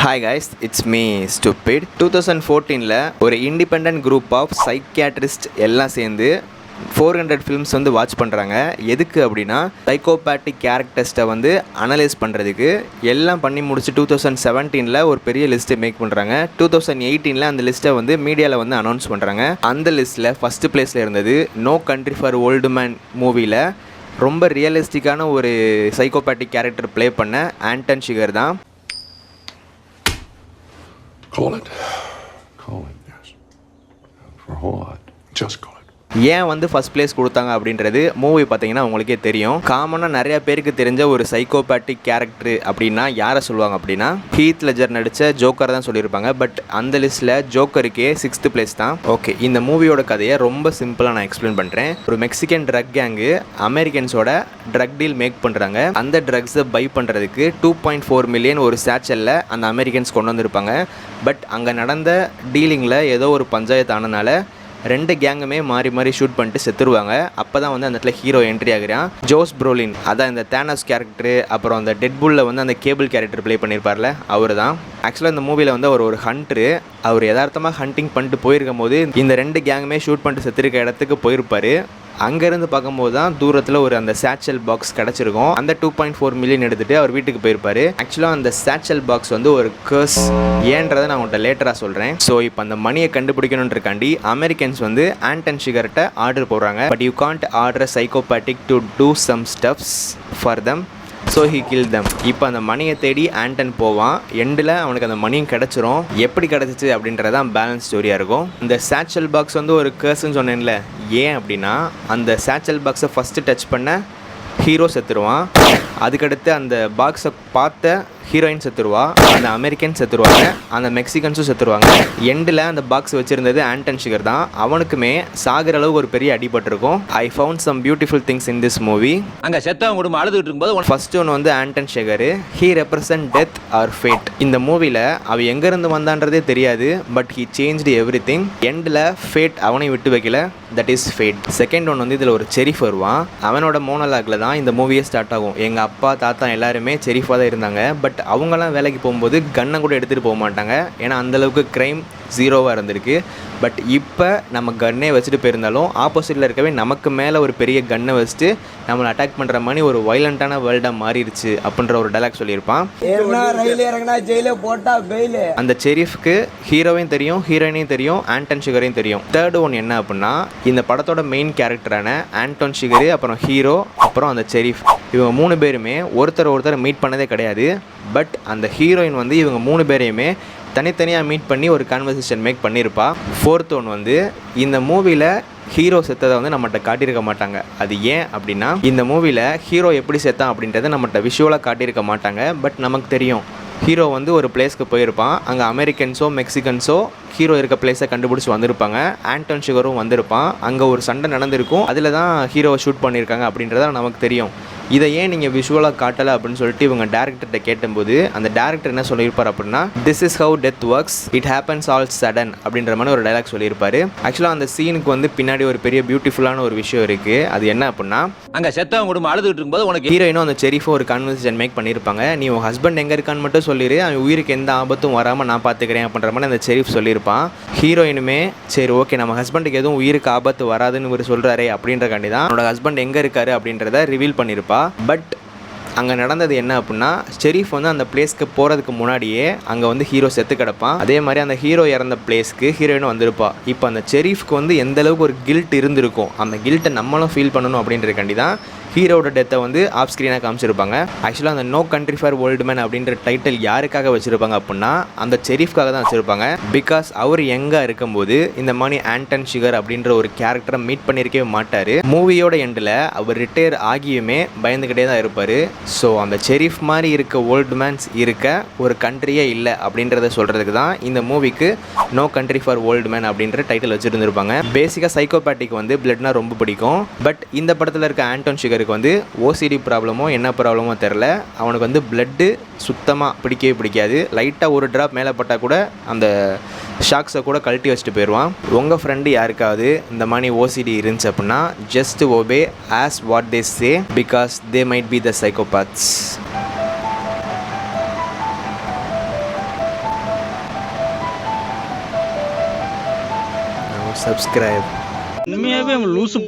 Hi guys, it's me stupid. 2014ல் ஒரு independent group of psychiatrist எல்லாம் சேர்ந்து 400 ஃபிலிம்ஸ் வந்து வாட்ச் பண்ணுறாங்க. எதுக்கு அப்படின்னா சைக்கோபேட்டிக் கேரக்டர்ஸ்ட்டை வந்து அனலைஸ் பண்ணுறதுக்கு. எல்லாம் பண்ணி முடிச்சு 2017ல் ஒரு பெரிய லிஸ்ட்டை மேக் பண்ணுறாங்க. 2018ல் அந்த லிஸ்ட்டை வந்து மீடியாவில் வந்து அனௌன்ஸ் பண்ணுறாங்க. அந்த லிஸ்ட்டில் ஃபஸ்ட்டு பிளேஸில் இருந்தது No Country for Old Man மூவியில் ரொம்ப ரியலிஸ்டிக்கான ஒரு சைக்கோபேட்டிக் கேரக்டர் ப்ளே பண்ண ஆண்டன் ஷிகர் தான். Call it. Call it, yes. For what? Just call it. ஏன் வந்து ஃபஸ்ட் பிளேஸ் கொடுத்தாங்க அப்படின்றது மூவி பார்த்தீங்கன்னா உங்களுக்கே தெரியும். காமனாக நிறைய பேருக்கு தெரிஞ்ச ஒரு சைக்கோபேட்டிக் கேரக்டர் அப்படின்னா யாரை சொல்லுவாங்க அப்படின்னா ஹீத் லெஜர் நடித்த ஜோக்கர் தான் சொல்லியிருப்பாங்க. பட் அந்த லிஸ்ட்டில் ஜோக்கருக்கே 6th பிளேஸ் தான். ஓகே, இந்த மூவியோட கதையை ரொம்ப சிம்பிளாக நான் எக்ஸ்பிளைன் பண்ணுறேன். ஒரு மெக்சிகன் ட்ரக் கேங்கு அமெரிக்கன்ஸோட ட்ரக் டீல் மேக் பண்ணுறாங்க. அந்த ட்ரக்ஸை பை பண்ணுறதுக்கு 2.4 மில்லியன் ஒரு சேச்சலில் அந்த அமெரிக்கன்ஸ் கொண்டு வந்திருப்பாங்க. பட் அங்கே நடந்த டீலிங்கில் ஏதோ ஒரு பஞ்சாயத்து ஆனதுனால 2 கேங்குமே மாறி மாறி ஷூட் பண்ணிட்டு செத்துருவாங்க. அப்போ தான் வந்து அந்த இடத்துல ஹீரோ என்ட்ரி ஆகிறான். ஜோஸ் ப்ரோலின், அதான் இந்த தேனஸ் கேரக்டரு, அப்புறம் அந்த டெட்புல்ல வந்து அந்த கேபிள் கேரக்டர் ப்ளே பண்ணியிருப்பார்ல, அவர் தான். ஆக்சுவலாக இந்த மூவியில் வந்து அவர் ஒரு ஹண்டரு. அவர் யதார்த்தமாக ஹண்டிங் பண்ணிட்டு போயிருக்கும் போது இந்த 2 கேங்குமே ஷூட் பண்ணிட்டு செத்துருக்க இடத்துக்கு போயிருப்பார். அங்கேருந்து பார்க்கும்போது தான் தூரத்தில் ஒரு அந்த சேச்சல் பாக்ஸ் கிடச்சிருக்கும். அந்த 2.4 மில்லியன் எடுத்துகிட்டு அவர் வீட்டுக்கு போயிருப்பார். ஆக்சுவலாக அந்த சேச்சல் பாக்ஸ் வந்து ஒரு கர்ஸ், ஏன்றதை நான் உங்கள்கிட்ட லேட்டராக சொல்கிறேன். ஸோ இப்போ அந்த மணியை கண்டுபிடிக்கணுன்றக்காண்டி அமெரிக்கன்ஸ் வந்து ஆண்டன் ஷிகர்கிட்ட ஆர்டர் போடுறாங்க. But you can't order psychopathic to do some stuffs for them, so he kill them. இப்போ அந்த மணியை தேடி ஆண்டன் போவான். எண்டில் அவனுக்கு அந்த மணியும் கிடச்சிரும். எப்படி கிடச்சிச்சு அப்படின்றதான் பேலன்ஸ் ஸ்டோரியாக இருக்கும். இந்த சேச்சல் பாக்ஸ் வந்து ஒரு கர்ஸ்ன்னு சொன்னேன்ல, ஏன் அப்படின்னா அந்த சேச்சல் பாக்ஸை ஃபஸ்ட்டு டச் பண்ண ஹீரோ செத்துருவான். அதுக்கடுத்து அந்த பாக்ஸை பார்த்த ஹீரோயின் செத்துருவா, அந்த அமெரிக்கன் செத்துருவாங்க, அந்த மெக்சிகன்ஸும் செத்துருவாங்க. எண்டில் அந்த பாக்ஸ் வச்சுருந்தது ஆண்டன் ஷிகர் தான். அவனுக்குமே சாகிற அளவுக்கு ஒரு பெரிய அடிபட்டிருக்கும். I found some beautiful things in this movie. அங்கே செத்தவங்க குடும்பம் அழுதுகிட்டு இருக்கும்போது ஃபர்ஸ்ட் ஒன்று வந்து Anton Chigurh, he represent death or fate. இந்த மூவியில் அவ எங்கேருந்து வந்தான்றதே தெரியாது. But he changed everything. எண்டில் ஃபேட் அவனை விட்டு வைக்கல, that is fate. Second one வந்து இதில் ஒரு செரிஃப் வருவான். அவனோட மோனலாகில் தான் இந்த மூவியே ஸ்டார்ட் ஆகும். எங்கள் அப்பா தாத்தா எல்லாருமே செரிஃபாக தான் இருந்தாங்க. பட் அவங்களாம் வேலைக்கு போகும்போது கன்னை கூட எடுத்துகிட்டு போக மாட்டாங்க. ஏன்னா அந்தளவுக்கு க்ரைம் ஜீரோவாக இருந்திருக்கு. பட் இப்போ நம்ம கன்னே வச்சுட்டு போயிருந்தாலும் ஆப்போசிட்டில் இருக்கவே நமக்கு மேலே ஒரு பெரிய கன்னை வச்சுட்டு நம்மளை அட்டாக் பண்ணுற மாதிரி ஒரு வைலண்ட்டான வேர்ல்டாக மாறிடுச்சு அப்படின்ற ஒரு டைலாக் சொல்லியிருப்பான். அந்த செரீஃப்க்கு ஹீரோவையும் தெரியும், ஹீரோயினையும் தெரியும், ஆண்டன் ஷிகரையும் தெரியும். தேர்டு ஒன் என்ன அப்படின்னா இந்த படத்தோட மெயின் கேரக்டரான ஆண்டன் ஷிகர், அப்புறம் ஹீரோ, அப்புறம் அந்த செரீஃப், இவங்க 3 பேருமே ஒருத்தர் மீட் பண்ணதே கிடையாது. பட் அந்த ஹீரோயின் வந்து இவங்க 3 பேரையுமே தனித்தனியாக மீட் பண்ணி ஒரு கான்வர்சேஷன் மேக் பண்ணியிருப்பா. ஃபோர்த் ஒன் வந்து இந்த மூவியில் ஹீரோ செத்ததை வந்து நம்மகிட்ட காட்டியிருக்க மாட்டாங்க. அது ஏன் அப்படின்னா இந்த மூவியில் ஹீரோ எப்படி செத்தான் அப்படின்றத நம்மகிட்ட விஷுவலாக காட்டியிருக்க மாட்டாங்க. பட் நமக்கு தெரியும் ஹீரோ வந்து ஒரு பிளேஸ்க்கு போயிருப்பான். அங்கே அமெரிக்கன்ஸோ மெக்சிகன்ஸோ ஹீரோ இருக்க பிளேஸை கண்டுபிடிச்சி வந்திருப்பாங்க. ஆண்டன் ஷிகரும் வந்திருப்பான். அங்கே ஒரு சண்டை நடந்திருக்கும். அதில் தான் ஹீரோவை ஷூட் பண்ணியிருக்காங்க அப்படின்றத நமக்கு தெரியும். இதை ஏன் நீங்கள் விஷுவலாக காட்டலை அப்படின்னு சொல்லிட்டு இவங்க டேரக்டர்கிட்ட கேட்டபோது அந்த டேரக்டர் என்ன சொல்லியிருப்பார் அப்படின்னா, this is how death works, it happens all sudden அப்படின்ற மாதிரி ஒரு டைலாக் சொல்லியிருப்பார். ஆக்சுவலாக அந்த சீனுக்கு வந்து பின்னாடி ஒரு பெரிய பியூட்டிஃபுல்லான ஒரு விஷயம் இருக்குது. அது என்ன அப்படின்னா, அங்கே செத்தவங்க குடும்பம் அழுதுகிட்டு இருக்கும்போது உனக்கு ஹீரோயினும் அந்த செரீஃபும் ஒரு கான்வர்சேஷன் மேக் பண்ணியிருப்பாங்க. நீ உன் ஹஸ்பண்ட் எங்கே இருக்கான்னு மட்டும் சொல்லிடு, அவன் உயிருக்கு எந்த ஆபத்தும் வராமல் நான் பார்த்துக்கிறேன் அப்படின்ற மாதிரி அந்த செரீஃப் சொல்லியிருப்பான். ஹீரோயினுமே சரி ஓகே நம்ம ஹஸ்பண்டுக்கு எதுவும் உயிருக்கு ஆபத்து வராதுன்னு இவர் சொல்கிறாரே அப்படின்றக்காண்டி தான் அவனோட ஹஸ்பண்ட் எங்கே இருக்காரு அப்படின்றத ரிவீல் பண்ணியிருப்பா. பட் அங்கே நடந்தது என்ன அப்படின்னா, ஷெரீஃப் வந்து அந்த பிளேஸ்க்கு போகிறதுக்கு முன்னாடியே அங்கே வந்து ஹீரோ செத்து கிடப்பான். அதே மாதிரி அந்த ஹீரோ இறந்த பிளேஸ்க்கு ஹீரோயினும் வந்திருப்பா. இப்போ அந்த ஷெரீஃப்க்கு வந்து எந்த அளவுக்கு ஒரு கில்ட் இருந்திருக்கும், அந்த கில்ட்டை நம்மளும் ஃபீல் பண்ணணும் அப்படின்றக்காண்டி தான் ஹீரோட டெத்தை வந்து ஆஃப் ஸ்க்ரீனாக காமிச்சிருப்பாங்க. ஆக்சுவலாக அந்த No Country for Old Man அப்படின்ற டைட்டில் யாருக்காக வச்சுருப்பாங்க அப்படின்னா அந்த செரீஃப்காக தான் வச்சுருப்பாங்க. பிகாஸ் அவர் எங்கே இருக்கும்போது இந்த மாதிரி ஆண்டன் ஷிகர் அப்படின்ற ஒரு கேரக்டரை மீட் பண்ணியிருக்கவே மாட்டார். மூவியோட எண்டில் அவர் ரிட்டையர் ஆகியுமே பயந்துக்கிட்டே தான் இருப்பார். ஸோ அந்த செரீஃப் மாதிரி இருக்க ஓல்டு மேன்ஸ் இருக்க ஒரு கண்ட்ரியே இல்லை அப்படின்றத சொல்கிறதுக்கு தான் இந்த மூவிக்கு No Country for Old Man அப்படின்ற டைட்டில் வச்சுருந்துருப்பாங்க. பேசிக்காக சைக்கோபேட்டிக் வந்து பிளட்னா ரொம்ப பிடிக்கும். பட் இந்த படத்தில் இருக்க ஆண்டன் ஷிகருக்கு வந்து ஓசிடி ப்ராப்ளமோ என்ன ப்ராப்ளமோ தெரில, அவனுக்கு வந்து பிளட்டு சுத்தமாக பிடிக்கவே பிடிக்காது. லைட்டாக ஒரு ட்ராப் மேலே பட்டால் கூட அந்த ஷாக்ஸை கூட கழட்டி வச்சுட்டு போயிடுவான். உங்கள் ஃப்ரெண்டு யாருக்காவது இந்த மாதிரி ஓசிடி இருந்துச்சு அப்படின்னா just obey as what they say, because they might be the psychopaths. subscribe. உண்மையாவே அவன் லூசு